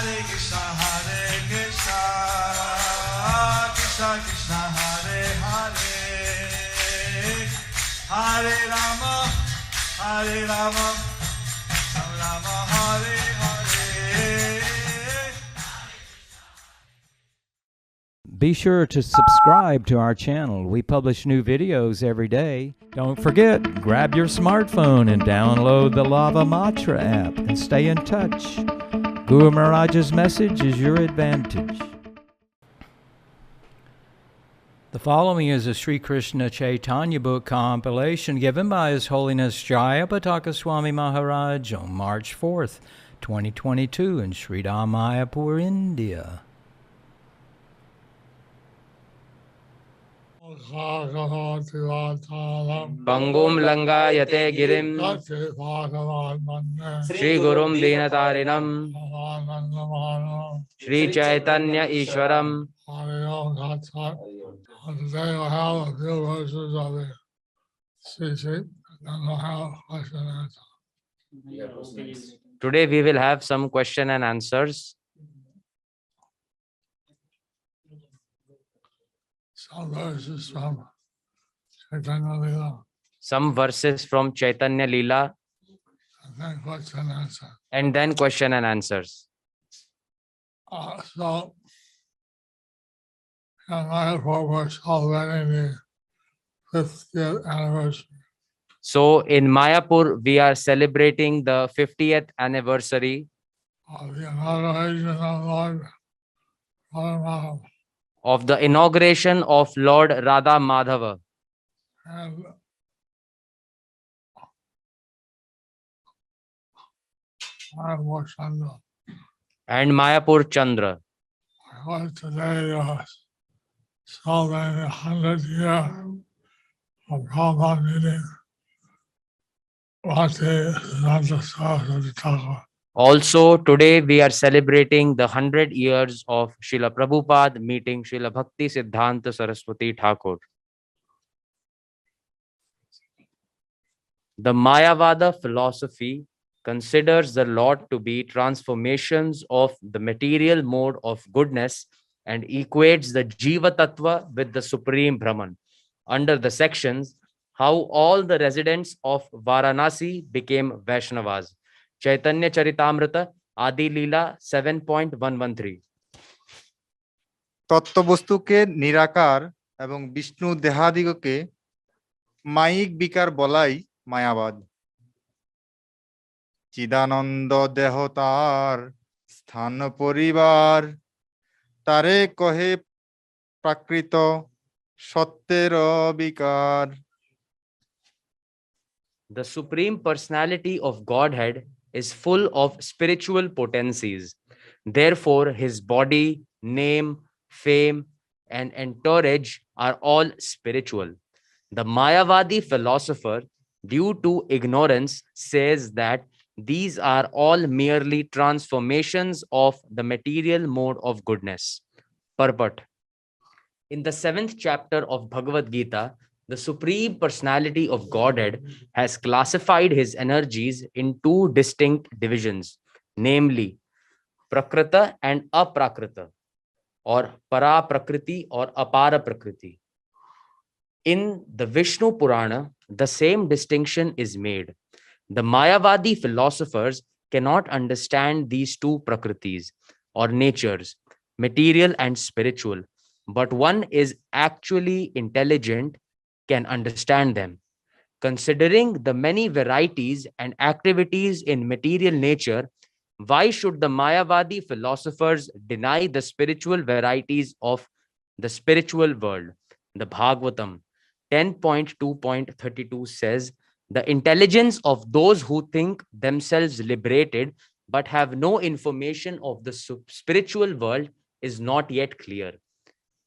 Krishna Krishna Hare Hare, Hare Rama, Hare Rama, Rama Hare Hare. Be sure to subscribe to our channel. We publish new videos every day. Don't forget, grab your smartphone and download the Lava Matra app and stay in touch. Guru Mahārāja's message is your advantage. The following is a Sri Kṛṣṇa Caitanya book compilation given by His Holiness Jayapataka Swami Mahārāja on March 4th, 2022 in Sri Mayapur, India. Pangum Langayate Girim Shri Gurum Dinatarinam Shri Caitanya Ishwaram. Today we'll have a few verses of the CC, and we'll have question and answer. Today we will have some question and answers. Some verses from Caitanya Lila, Some verses from Caitanya Leela, and then question and answer. and then question and answers. So, in Mayapur, we're celebrating the 50th anniversary So in Mayapur, we are celebrating the 50th anniversary of the inauguration of Lord Radha Madhava. of the inauguration of Lord Radha Madhava And Mayapur Chandra. and Mayapur Chandra. Today, celebrating the 100th year of Prabhupada meeting Bhakti Siddhanta Saraswati Thakur. Also, today we are celebrating the 100 years of Srila Prabhupada meeting Srila Bhakti Siddhanta Saraswati Thakur. The Mayavada philosophy considers the Lord to be transformations of the material mode of goodness and equates the Jiva Tattva with the Supreme Brahman. Under the sections, how all the residents of Varanasi became Vaishnavas. Chaitanya Charitamrita, Adi Leela 7.113. তত্ত্ববস্তুকে নিরাকার এবং বিষ্ণু দেহাদিগকে মায়িক বিকার বলাই মায়াবাদ। চিদানন্দ দেহ তার স্থান পরিবার, তারে কহে প্রাকৃত সত্যের বিকার। The Supreme Personality of Godhead is full of spiritual potencies. Therefore, his body, name, fame, and entourage are all spiritual. The Mayavadi philosopher, due to ignorance, says that these are all merely transformations of the material mode of goodness. Purport. In the 7th chapter of Bhagavad Gita, the Supreme Personality of Godhead has classified his energies in two distinct divisions, namely Prakrita and Aprakrita, or Para Prakriti or Apara Prakriti. In the Vishnu Purana, the same distinction is made. The Mayavadi philosophers cannot understand these two Prakritis or natures, material and spiritual, but one is actually intelligent, can understand them. Considering the many varieties and activities in material nature, why should the Mayavadi philosophers deny the spiritual varieties of the spiritual world? The Bhagavatam 10.2.32 says, the intelligence of those who think themselves liberated but have no information of the spiritual world is not yet clear.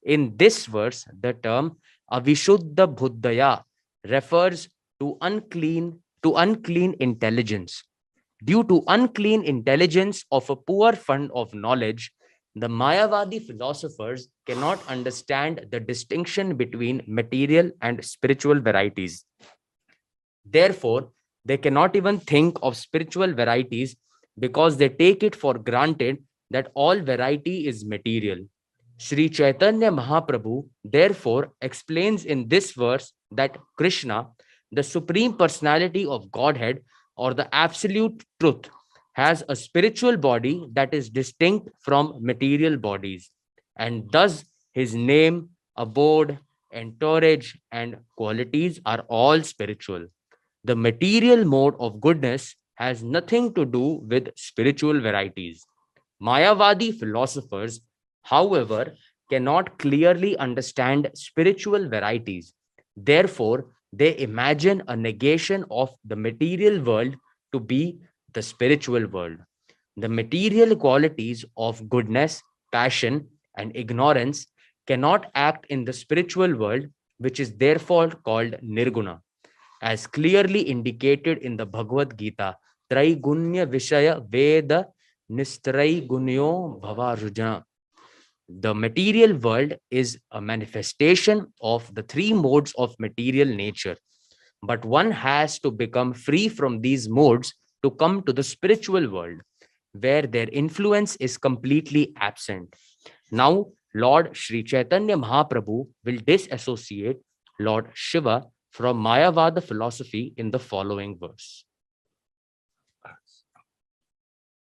In this verse, the term Avishuddha Buddhaya refers to unclean intelligence. Due to unclean intelligence of a poor fund of knowledge, the Mayavadi philosophers cannot understand the distinction between material and spiritual varieties. Therefore, they cannot even think of spiritual varieties because they take it for granted that all variety is material. Sri Chaitanya Mahaprabhu therefore explains in this verse that Krishna, the Supreme Personality of Godhead or the Absolute Truth, has a spiritual body that is distinct from material bodies, and thus his name, abode, entourage, and qualities are all spiritual. The material mode of goodness has nothing to do with spiritual varieties. Mayavadi philosophers, however, cannot clearly understand spiritual varieties. Therefore, they imagine a negation of the material world to be the spiritual world. The material qualities of goodness, passion, and ignorance cannot act in the spiritual world, which is therefore called nirguna, as clearly indicated in the Bhagavad Gita. Traigunya Vishaya Veda Nistraigunyo Bhavarujana. The material world is a manifestation of the three modes of material nature, but one has to become free from these modes to come to the spiritual world, where their influence is completely absent. Now, Lord Sri Chaitanya Mahaprabhu will disassociate Lord Shiva from Mayavada philosophy in the following verse.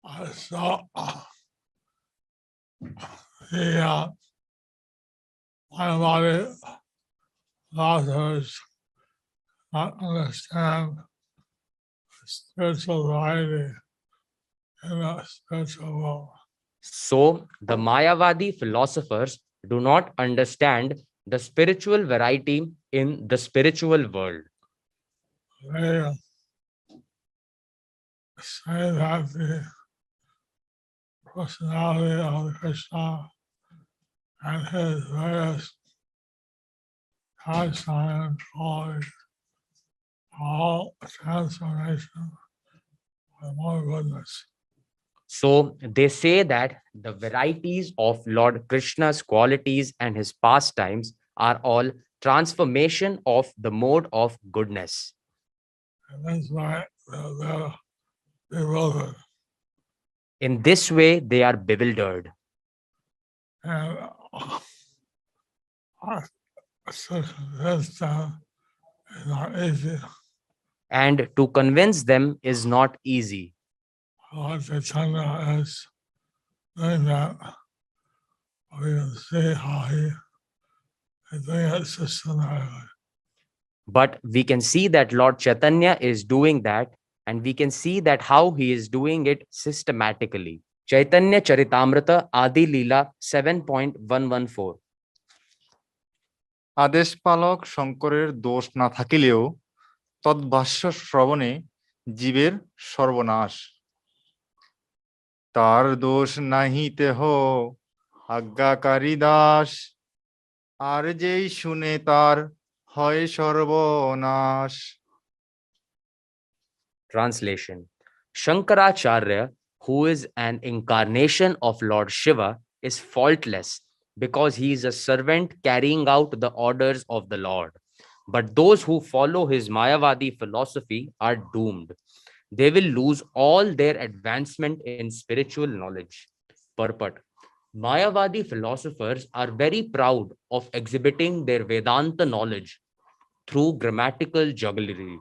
So the Mayavadi authors not understand the spiritual variety in the spiritual world. So, the Mayavadi philosophers do not understand the spiritual variety in the spiritual world. They say that the personality of Krishna and his various pastimes qualities all transformation of more goodness. So they say that the varieties of Lord Krishna's qualities and his pastimes are all transformation of the mode of goodness. And that's why they're bewildered. In this way, they are bewildered. And to convince them is not easy. And to convince them is not easy. Lord Chaitanya is doing that. We can see how he is doing it systematically. But we can see that Lord Chaitanya is doing that, and we can see that how he is doing it systematically. Chaitanya Charitamrita Adi Leela 7.114. আদেশ পালক শঙ্করের দোষ না থাকিলেও তদ্ভাষ্য শ্রবণে জীবের সর্বনাশ তার দোষ নাহি তেহ আজ্ঞাকারী দাস আর যেই শুনে তার হয় সর্বনাশ Translation. Shankaracharya, who is an incarnation of Lord Shiva, is faultless because he is a servant carrying out the orders of the Lord. But those who follow his Mayavadi philosophy are doomed. They will lose all their advancement in spiritual knowledge. Purport. Mayavadi philosophers are very proud of exhibiting their Vedanta knowledge through grammatical jugglery.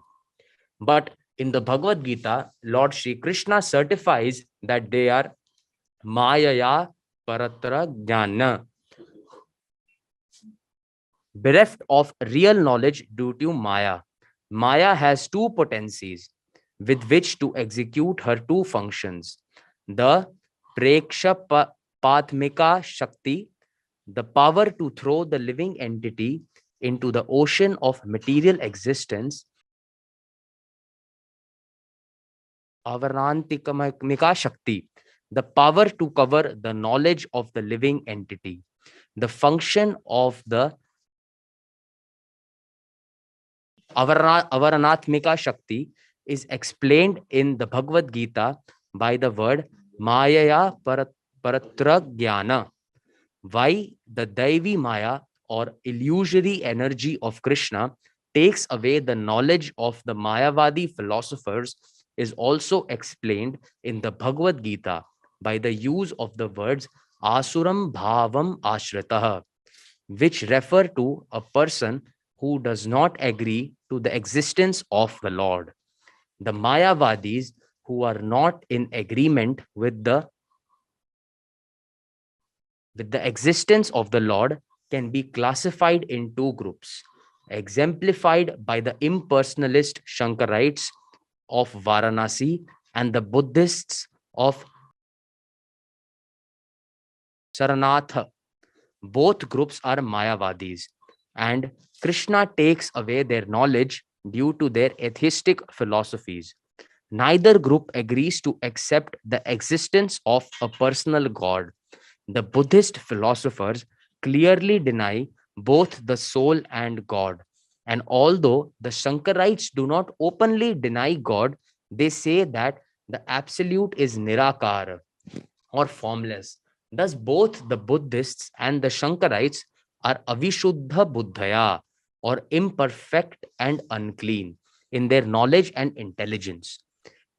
But in the Bhagavad Gita, Lord Sri Krishna certifies that they are Mayaya Paratra Jnana, bereft of real knowledge due to Maya. Maya has two potencies with which to execute her two functions. The Prekshapatmika Shakti, the power to throw the living entity into the ocean of material existence, Avarantikamika Shakti, the power to cover the knowledge of the living entity. The function of the Avaranatmika Shakti is explained in the Bhagavad Gita by the word Mayaya Paratra Jnana. Why the Daivi Maya or illusory energy of Krishna takes away the knowledge of the Mayavadi philosophers is also explained in the Bhagavad Gita by the use of the words asuram bhavam ashritah, which refer to a person who does not agree to the existence of the Lord. The Mayavadis, who are not in agreement with the existence of the Lord, can be classified in two groups, exemplified by the impersonalist Shankarites of Varanasi and the Buddhists of Saranatha. Both groups are Mayavadis, and Kṛṣṇa takes away their knowledge due to their atheistic philosophies. Neither group agrees to accept the existence of a personal God. The Buddhist philosophers clearly deny both the soul and God. And although the Shankarites do not openly deny God, they say that the absolute is Nirakara or formless. Thus, both the Buddhists and the Shankarites are Avishuddha Buddhaya, or imperfect and unclean in their knowledge and intelligence.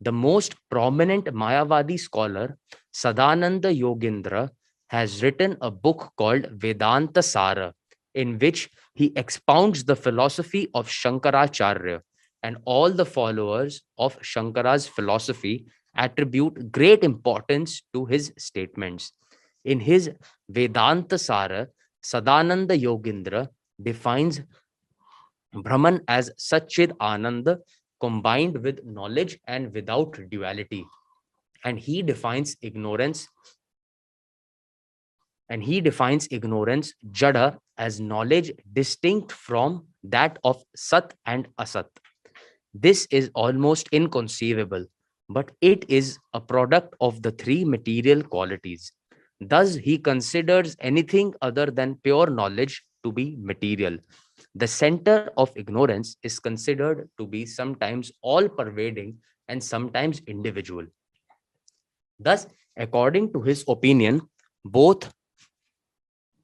The most prominent Mayavadi scholar, Sadananda Yogendra, has written a book called Vedanta Sara, in which he expounds the philosophy of Shankaracharya, and all the followers of Shankara's philosophy attribute great importance to his statements. In his Vedanta Sara, Sadananda Yogendra defines Brahman as Satchid Ananda combined with knowledge and without duality. And he defines ignorance Jada, as knowledge distinct from that of Sat and Asat. This is almost inconceivable, but it is a product of the three material qualities. Thus, he considers anything other than pure knowledge to be material. The center of ignorance is considered to be sometimes all-pervading and sometimes individual. Thus, according to his opinion, both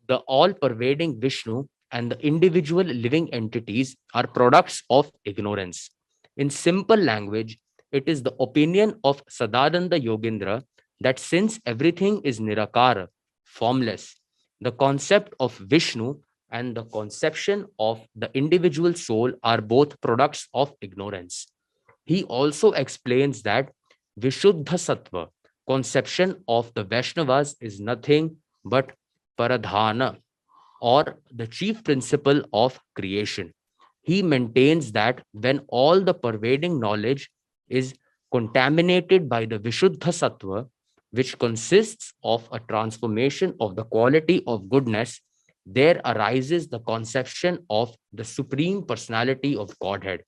the all-pervading Vishnu and the individual living entities are products of ignorance. In simple language, it is the opinion of Sadananda Yogendra that since everything is Nirakara, formless, the concept of Vishnu and the conception of the individual soul are both products of ignorance. He also explains that Vishuddha Sattva, conception of the Vaishnavas, is nothing but Paradhana, or the chief principle of creation. He maintains that when all the pervading knowledge is contaminated by the Vishuddha Sattva, which consists of a transformation of the quality of goodness, there arises the conception of the Supreme Personality of Godhead,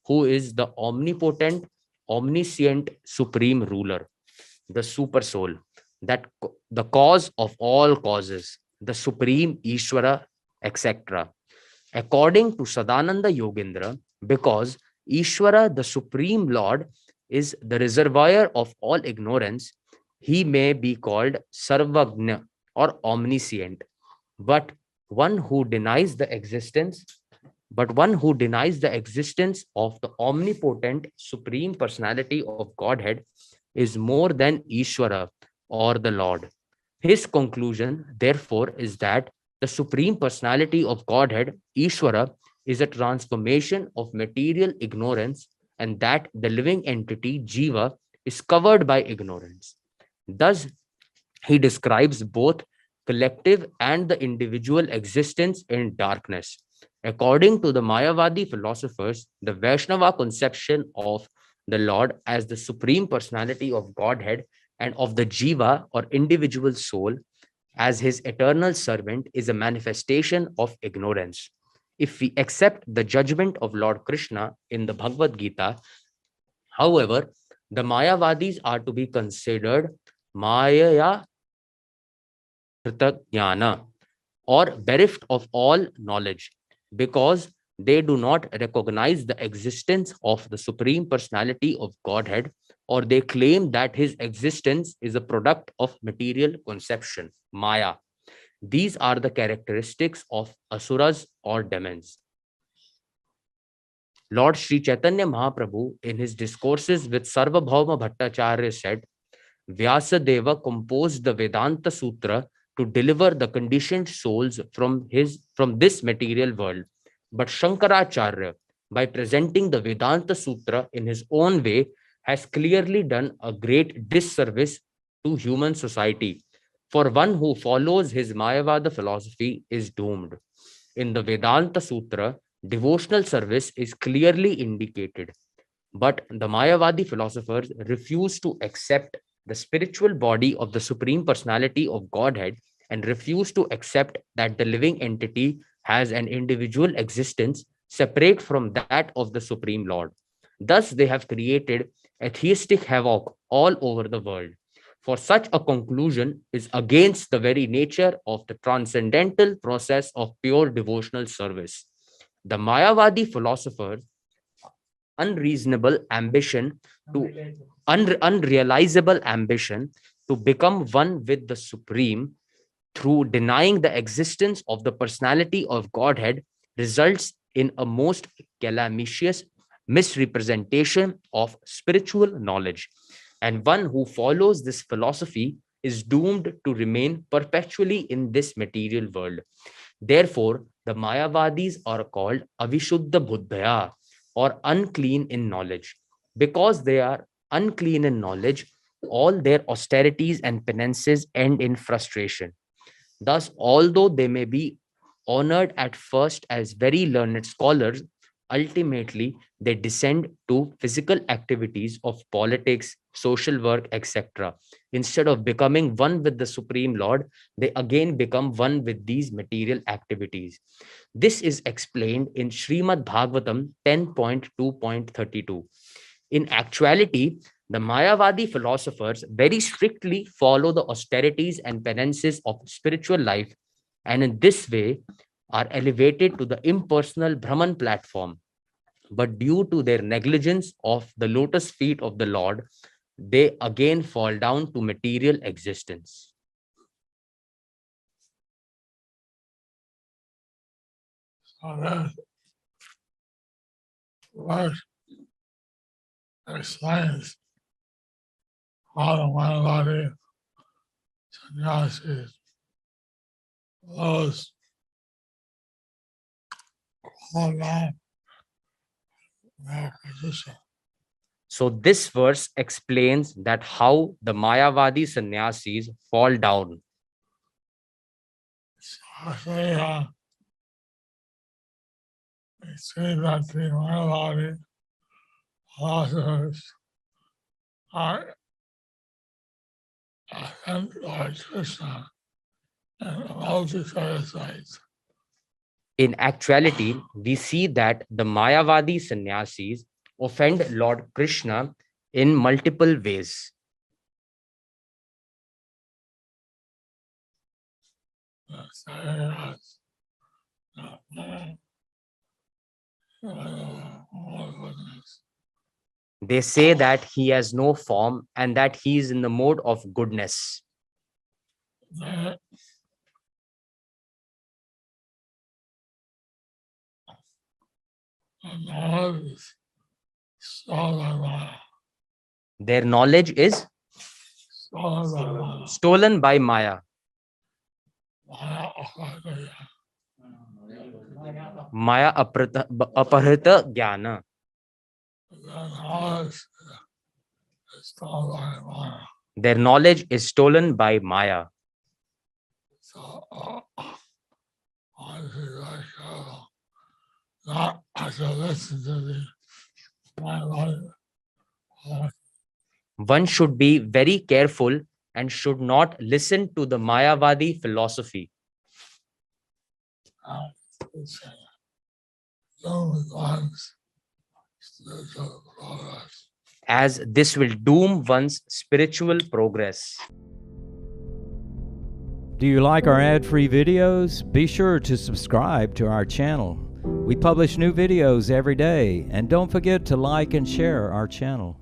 who is the omnipotent, omniscient, supreme ruler, the super soul, that the cause of all causes, the supreme Ishvara, etc. According to Sadananda Yogendra, because Ishvara, the supreme Lord, is the reservoir of all ignorance, he may be called Sarvagna or omniscient. But one who denies the existence of the omnipotent supreme personality of Godhead is more than Ishvara or the Lord. His conclusion, therefore, is that the supreme personality of Godhead, Ishvara, is a transformation of material ignorance, and that the living entity, Jiva, is covered by ignorance. Thus, he describes both collective and the individual existence in darkness. According to the Mayavadi philosophers, the Vaishnava conception of the Lord as the supreme personality of Godhead and of the Jiva or individual soul as his eternal servant is a manifestation of ignorance. If we accept the judgment of Lord Kṛṣṇa in the Bhagavad Gita, however, the Mayavadis are to be considered Mayaya Jnana, or bereft of all knowledge, because they do not recognize the existence of the Supreme Personality of Godhead, or they claim that his existence is a product of material conception, Maya. These are the characteristics of Asuras or demons. Lord Sri Chaitanya Mahaprabhu, in his discourses with Sarvabhauma Bhattacharya, said, Vyasadeva composed the Vedanta Sutra to deliver the conditioned souls from this material world. But Shankaracharya, by presenting the Vedanta Sutra in his own way, has clearly done a great disservice to human society. For one who follows his Mayavada philosophy is doomed. In the Vedanta Sutra, devotional service is clearly indicated. But the Mayavadi philosophers refuse to accept the spiritual body of the Supreme Personality of Godhead and refuse to accept that the living entity has an individual existence separate from that of the Supreme Lord. Thus, they have created atheistic havoc all over the world. For such a conclusion is against the very nature of the transcendental process of pure devotional service. The Mayavadi philosophers' unreasonable ambition to unrealizable ambition to become one with the Supreme through denying the existence of the personality of Godhead results in a most calamitous misrepresentation of spiritual knowledge. And one who follows this philosophy is doomed to remain perpetually in this material world. Therefore, the Mayavadis are called Avishuddha Buddhaya, or unclean in knowledge. Because they are unclean in knowledge, all their austerities and penances end in frustration. Thus, although they may be honored at first as very learned scholars, ultimately they descend to physical activities of politics, social work, etc. Instead of becoming one with the Supreme Lord, they again become one with these material activities. This is explained in Srimad Bhagavatam 10.2.32. In actuality, the Mayavadi philosophers very strictly follow the austerities and penances of spiritual life, and in this way are elevated to the impersonal Brahman platform. But due to their negligence of the lotus feet of the Lord, they again fall down to material existence. So that verse explains how the Mayavadi sannyasis, those fall down their position. So this verse explains that how the Mayavadi sannyasis fall down. So they say that the Mayavadi philosophers are sent Lord Kṛṣṇa and multi-parasites. In actuality, we see that the Mayavadi sannyasis offend Lord Kṛṣṇa in multiple ways. They say that he has no form and that he is in the mode of goodness. Their knowledge is stolen by Maya. Maya aparita jnana. Their knowledge is stolen by Maya. So, not to listen to the Mayavadi. One should be very careful and should not listen to the Mayavadi philosophy. As this will doom one's spiritual progress. Do you like our ad-free videos? Be sure to subscribe to our channel. We publish new videos every day, and don't forget to like and share our channel.